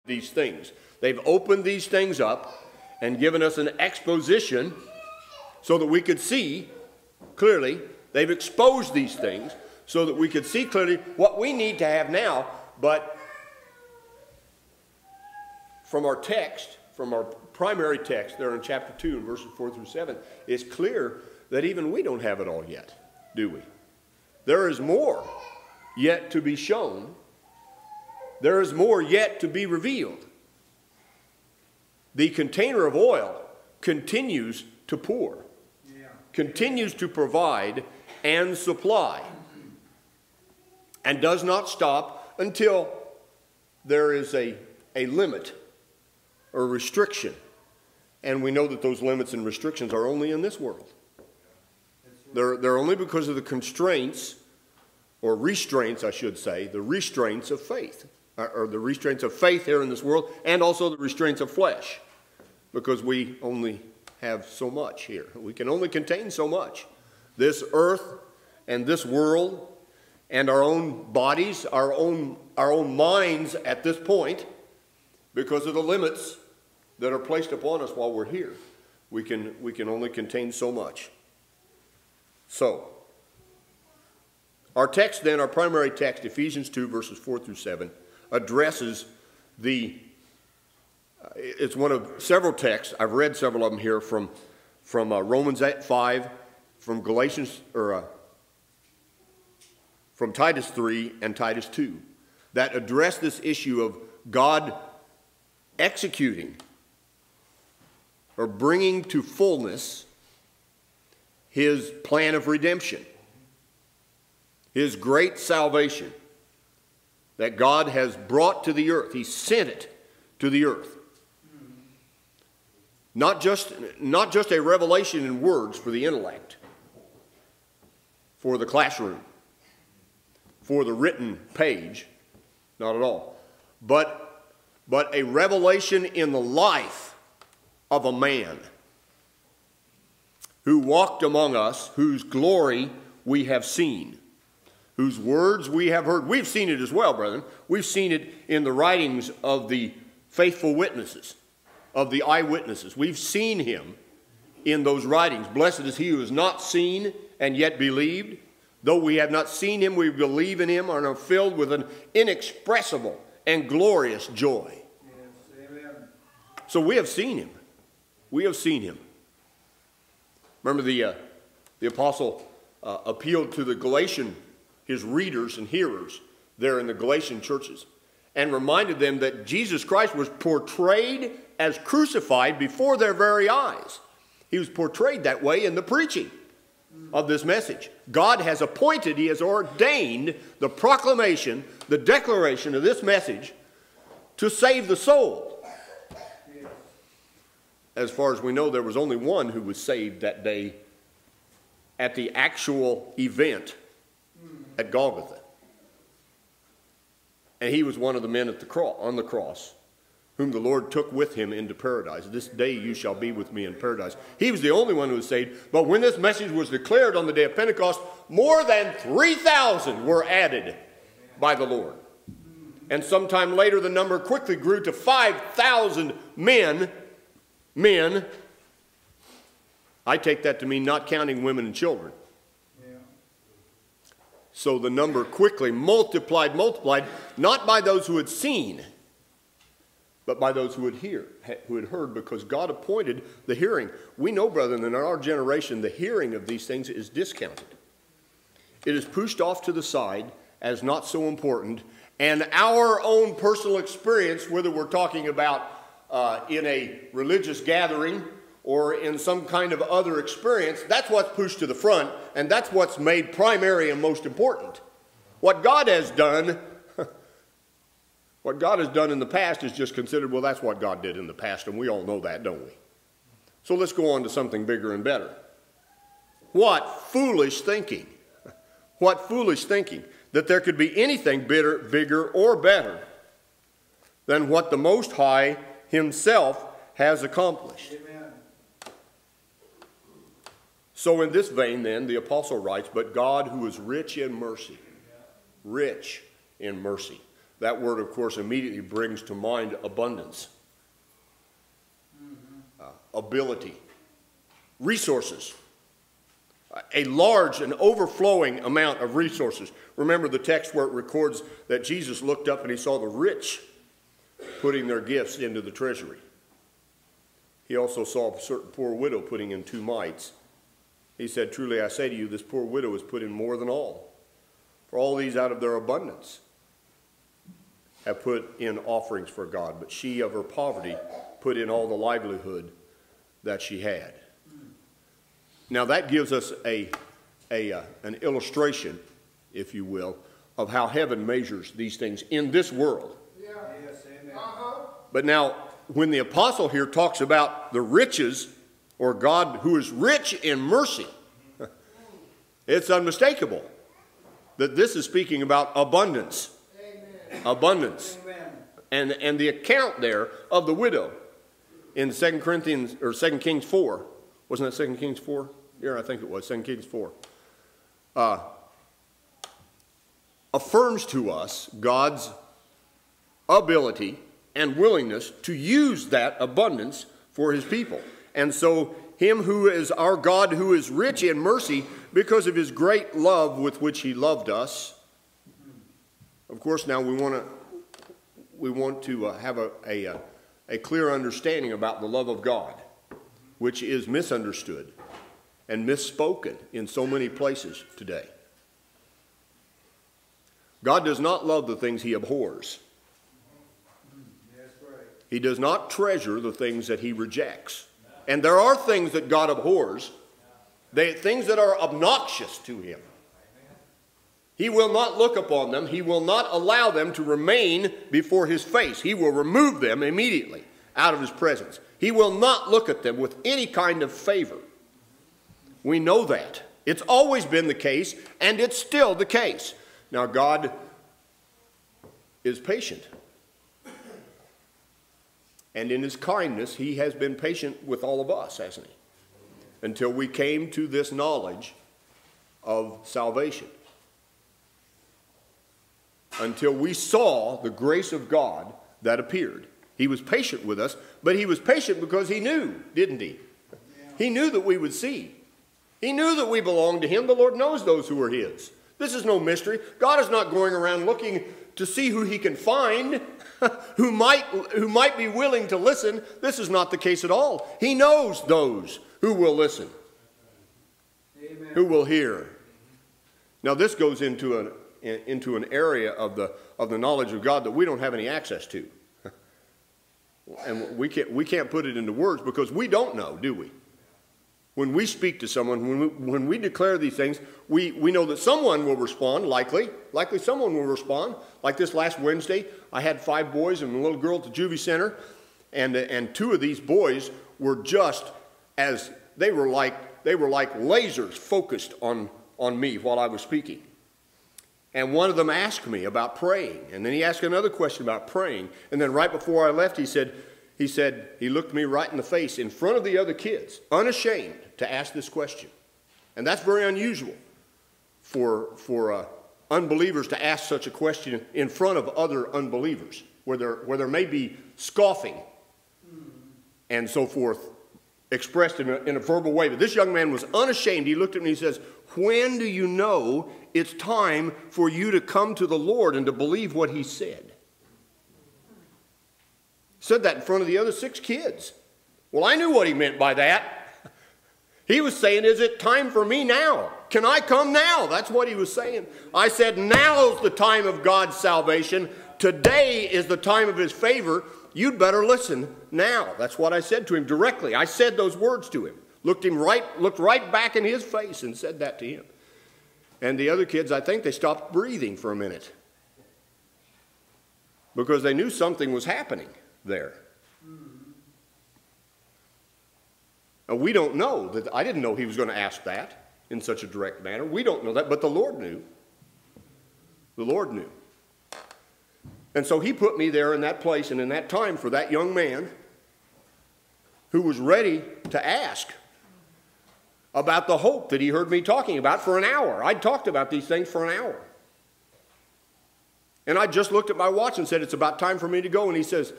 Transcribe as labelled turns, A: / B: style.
A: these things. They've opened these things up and given us an exposition so that we could see clearly. They've exposed these things so that we could see clearly what we need to have now. But from our text, from our primary text there in chapter 2 and verses 4 through 7, it's clear that even we don't have it all yet, do we? There is more yet to be shown. There is more yet to be revealed. The container of oil continues to pour, continues to provide and supply, and does not stop until there is a limit or restriction. And we know that those limits and restrictions are only in this world. They're only because of the constraints, or restraints, I should say, the restraints of faith. Or the restraints of faith here in this world, and also the restraints of flesh, because we only have so much here. We can only contain so much. This earth and this world and our own bodies, our own minds at this point, because of the limits that are placed upon us while we're here, we can only contain so much. So, our text then, our primary text, Ephesians 2, verses 4 through 7, addresses it's one of several texts. I've read several of them here from Romans 5, from Galatians, or from Titus 3 and Titus 2, that address this issue of God executing or bringing to fullness his plan of redemption, his great salvation that God has brought to the earth. He sent it to the earth. Not just a revelation in words for the intellect, for the classroom, for the written page, not at all, but a revelation in the life of a man who walked among us, whose glory we have seen, whose words we have heard. We've seen it as well, brethren. We've seen it in the writings of the faithful witnesses, of the eyewitnesses. We've seen him in those writings. Blessed is he who has not seen and yet believed. Though we have not seen him, we believe in him and are filled with an inexpressible and glorious joy. Yes, amen. So we have seen him. We have seen him. Remember the apostle appealed to the Galatian, his readers and hearers there in the Galatian churches, and reminded them that Jesus Christ was portrayed as crucified before their very eyes. He was portrayed that way in the preaching of this message. God has appointed, he has ordained the proclamation, the declaration of this message to save the soul. As far as we know, there was only one who was saved that day at the actual event at Golgotha. And he was one of the men at the on the cross, whom the Lord took with him into paradise. This day you shall be with me in paradise. He was the only one who was saved. But when this message was declared on the day of Pentecost, more than 3,000 were added by the Lord. And sometime later, the number quickly grew to 5,000 men. I take that to mean not counting women and children. So the number quickly multiplied, not by those who had seen, but by those who had heard, because God appointed the hearing. We know, brethren, that in our generation, the hearing of these things is discounted. It is pushed off to the side as not so important, and our own personal experience, whether we're talking about in a religious gathering or in some kind of other experience, that's what's pushed to the front, and that's what's made primary and most important. What God has done in the past is just considered, well, that's what God did in the past, and we all know that, don't we? So let's go on to something bigger and better. What foolish thinking. What foolish thinking that there could be anything bigger or better than what the Most High himself has accomplished. Amen. So in this vein, then, the apostle writes, but God, who is rich in mercy, That word, of course, immediately brings to mind abundance, ability, resources, a large and overflowing amount of resources. Remember the text where it records that Jesus looked up and he saw the rich putting their gifts into the treasury. He also saw a certain poor widow putting in 2 mites. He said, "Truly I say to you, this poor widow has put in more than all. For all these out of their abundance have put in offerings for God, but she of her poverty put in all the livelihood that she had." Now that gives us an illustration, if you will, of how heaven measures these things in this world.
B: Yeah. Yes, amen.
A: But now, when the apostle here talks about the riches, or God who is rich in mercy, it's unmistakable that this is speaking about abundance.
B: Amen.
A: Abundance.
B: Amen.
A: And the account there of the widow in 2 Kings 4. Wasn't that 2 Kings 4? Yeah, I think it was 2 Kings 4. Affirms to us God's ability and willingness to use that abundance for his people. And so him who is our God, who is rich in mercy because of his great love with which he loved us. Of course, now we want to have a clear understanding about the love of God, which is misunderstood and misspoken in so many places today. God does not love the things he abhors.
B: That's right.
A: He does not treasure the things that he rejects. And there are things that God abhors, things that are obnoxious to him. He will not look upon them. He will not allow them to remain before his face. He will remove them immediately out of his presence. He will not look at them with any kind of favor. We know that. It's always been the case, and it's still the case. Now, God is patient. And in his kindness, he has been patient with all of us, hasn't he? Until we came to this knowledge of salvation. Until we saw the grace of God that appeared. He was patient with us, but he was patient because he knew, didn't he? He knew that we would see. He knew that we belonged to him. The Lord knows those who are his. This is no mystery. God is not going around looking to see who he can find, who might be willing to listen. This is not the case at all. He knows those who will listen,
B: Amen.
A: who will hear. Now this goes into an area of the knowledge of God that we don't have any access to. And we can't put it into words because we don't know, do we? When we speak to someone, when we declare these things, we know that someone will respond, likely someone will respond. Like this last Wednesday, I had 5 boys and a little girl at the juvie center, and 2 of these boys were just as, they were like lasers focused on me while I was speaking. And one of them asked me about praying, and then he asked another question about praying, and then right before I left, he looked me right in the face in front of the other kids, unashamed to ask this question. And that's very unusual for unbelievers to ask such a question in front of other unbelievers, where there may be scoffing and so forth expressed in a verbal way. But this young man was unashamed. He looked at me and he says, "When do you know it's time for you to come to the Lord and to believe what he said?" Said that in front of the other 6 kids. Well, I knew what he meant by that. He was saying, is it time for me now? Can I come now? That's what he was saying. I said, now's the time of God's salvation. Today is the time of his favor. You'd better listen now. That's what I said to him directly. I said those words to him. Looked right back in his face and said that to him. And the other kids, I think they stopped breathing for a minute. Because they knew something was happening there. And we don't know that. I didn't know he was going to ask that in such a direct manner. We don't know that, but the Lord knew. The Lord knew. And so he put me there in that place and in that time for that young man who was ready to ask about the hope that he heard me talking about for an hour. I'd talked about these things for an hour. And I just looked at my watch and said, it's about time for me to go. And he says,